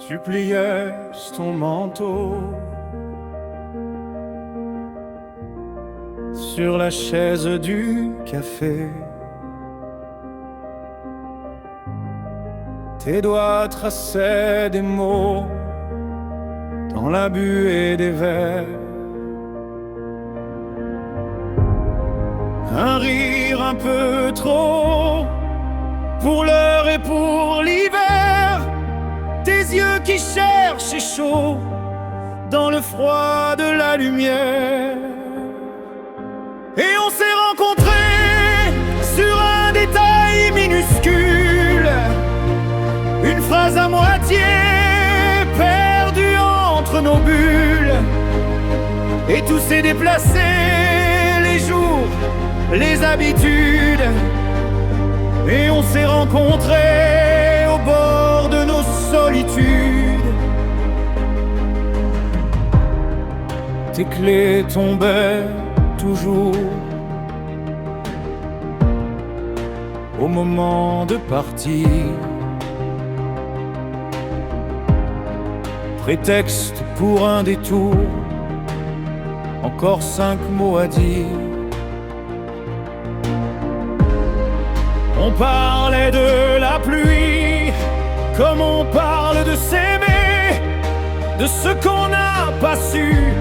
Tu pliais ton manteau sur la chaise du café. Tes doigts traçaient des mots dans la buée des verres. Un rire un peu trop pour l'heure et pour l'hiver. Tes yeux qui cherchaient chaud dans le froid de la lumière. Et on s'est rencontrés sur un détail minuscule, une phrase à moitié perdue entre nos bulles. Et tout s'est déplacé, les jours, les habitudes. Et on s'est rencontrés au bord de nos solitudes. Tes clés tombaient toujours au moment de partir. Prétexte pour un détour, encore 5 mots à dire. On parlait de la pluie, comme on parle de s'aimer, de ce qu'on n'a pas su,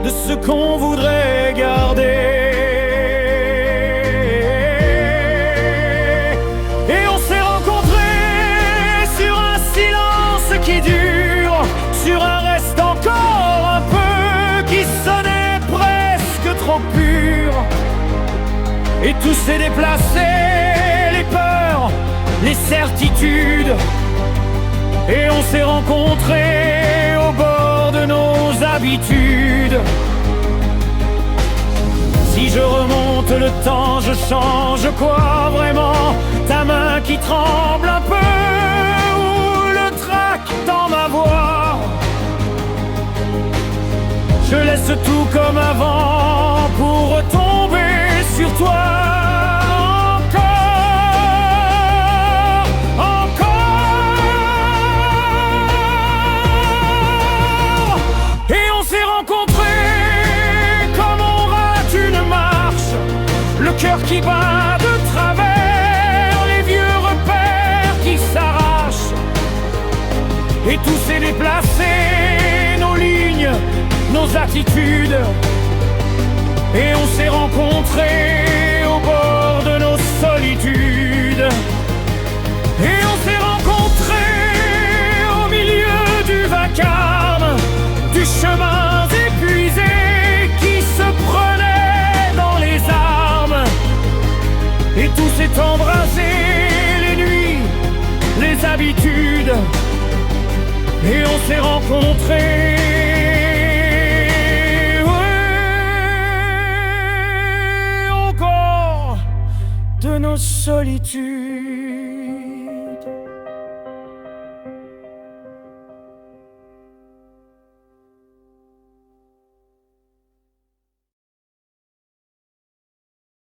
de ce qu'on voudrait garder. Et on s'est rencontrés sur un silence qui dure, sur un reste encore un peu qui sonnait presque trop pur. Et tout s'est déplacé, les peurs, les certitudes. Et on s'est rencontrés au bord de nos habitudes. Si je remonte le temps, je change quoi vraiment? Ta main qui tremble un peu, ou le trac dans ma voix? Je laisse tout comme avant pour retomber sur toi. Qui bat de travers, les vieux repères qui s'arrachent. Et tout s'est déplacé, nos lignes, nos attitudes. Et on s'est rencontrés au bord de nos solitudes. Et on s'est rencontrés au milieu du vacarme, du chemin épuisé qui se prenait dans les armes. Et tout s'est embrasé, les nuits, les habitudes. Et on s'est rencontrés, ouais, encore de nos solitudes.